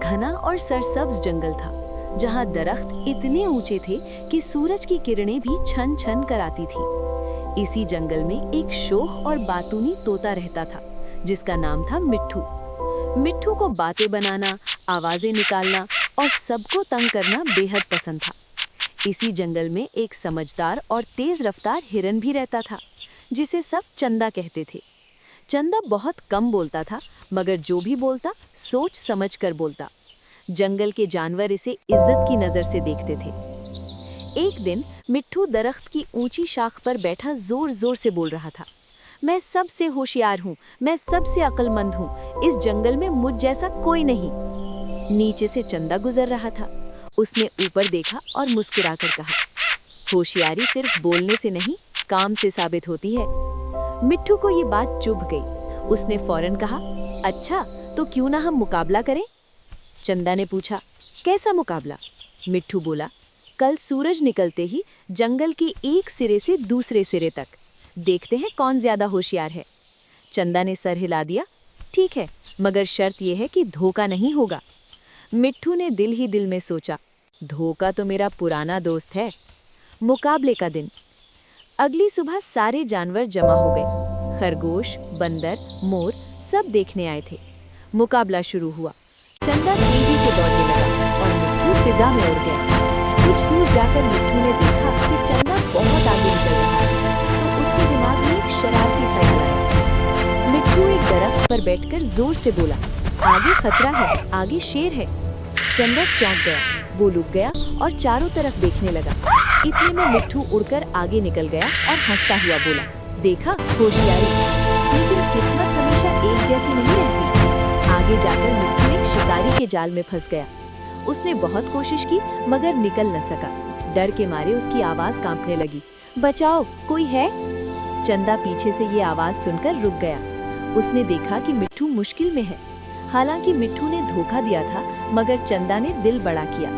घना और सरसब्ज जंगल था, जहाँ दरख्त इतने ऊंचे थे कि सूरज की किरणें भी छन छन कर आती थी। इसी जंगल में एक शोख और बातूनी तोता रहता था, जिसका नाम था मिट्ठू। मिट्ठू को बातें बनाना, आवाजें निकालना और सबको तंग करना बेहद पसंद था। इसी जंगल में एक समझदार और तेज रफ्तार हिरन भी रहता था, जिसे सब चंदा कहते थे। चंदा बहुत कम बोलता था, मगर जो भी बोलता सोच समझ कर बोलता। जंगल के जानवर इसे इज्जत की नजर से देखते थे। एक दिन मिट्ठू दरख्त की ऊंची शाख पर बैठा जोर जोर से बोल रहा था, मैं सबसे होशियार हूँ, मैं सबसे अक्लमंद हूँ, इस जंगल में मुझ जैसा कोई नहीं। नीचे से चंदा गुजर रहा था। उसने ऊपर देखा और मुस्कुराकर कहा, होशियारी सिर्फ बोलने से नहीं, काम से साबित होती है। मिट्ठू को ये बात चुभ गई। उसने फौरन कहा, अच्छा तो क्यों ना हम मुकाबला करें? चंदा ने पूछा, कैसा मुकाबला? मिट्ठू बोला, कल सूरज निकलते ही जंगल के एक सिरे से दूसरे सिरे तक देखते हैं कौन ज्यादा होशियार है। चंदा ने सर हिला दिया, ठीक है, मगर शर्त यह है कि धोखा नहीं होगा। मिट्ठू ने दिल ही दिल में सोचा, धोखा तो मेरा पुराना दोस्त है। मुकाबले का दिन। अगली सुबह सारे जानवर जमा हो गए। खरगोश, बंदर, मोर सब देखने आए थे। मुकाबला शुरू हुआ। चंदा तेजी से दौड़ने लगा और मिट्ठू फिजा में उड़ गया। कुछ दूर जाकर मिट्ठू ने देखा कि चंदा बहुत आगे निकल रहा है, तो उसके दिमाग में एक शरारती ख्याल आया। मिट्ठू एक दरख्त पर बैठकर जोर से बोला, आगे खतरा है, आगे शेर है। चंदा चौंक गया, वो लुक गया और चारों तरफ देखने लगा। इतने में मिट्ठू उड़कर आगे निकल गया और हंसता हुआ बोला, देखा होशियारी, लेकिन किस्मत हमेशा एक जैसी नहीं रहती। आगे जाकर मिट्ठू एक शिकारी के जाल में फंस गया। उसने बहुत कोशिश की, मगर निकल न सका। डर के मारे उसकी आवाज कांपने लगी, बचाओ, कोई है? चंदा पीछे से ये आवाज सुनकर रुक गया। उसने देखा कि मिट्ठू मुश्किल में है। हालांकि मिट्ठू ने धोखा दिया था, मगर चंदा ने दिल बड़ा किया।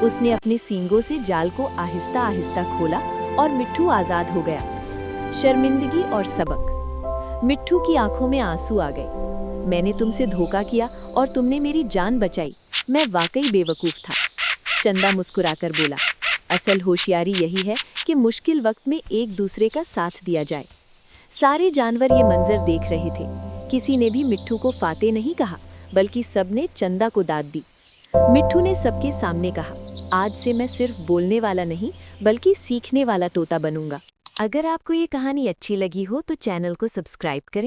उसने अपने सींगों से जाल को आहिस्ता आहिस्ता खोला और मिट्ठू आजाद हो गया। शर्मिंदगी और सबक। मिट्ठू की आंखों में आंसू आ गए। मैंने तुमसे धोखा किया और तुमने मेरी जान बचाई। मैं वाकई बेवकूफ था। चंदा मुस्कुराकर बोला, असल होशियारी यही है कि मुश्किल वक्त में एक दूसरे का साथ दिया जाए। सारे जानवर ये मंजर देख रहे थे। किसी ने भी मिट्ठू को फाते नहीं कहा, बल्कि सबने चंदा को दाद दी। मिट्ठू ने सबके सामने कहा, आज से मैं सिर्फ बोलने वाला नहीं, बल्कि सीखने वाला तोता बनूंगा। अगर आपको ये कहानी अच्छी लगी हो तो चैनल को सब्सक्राइब करें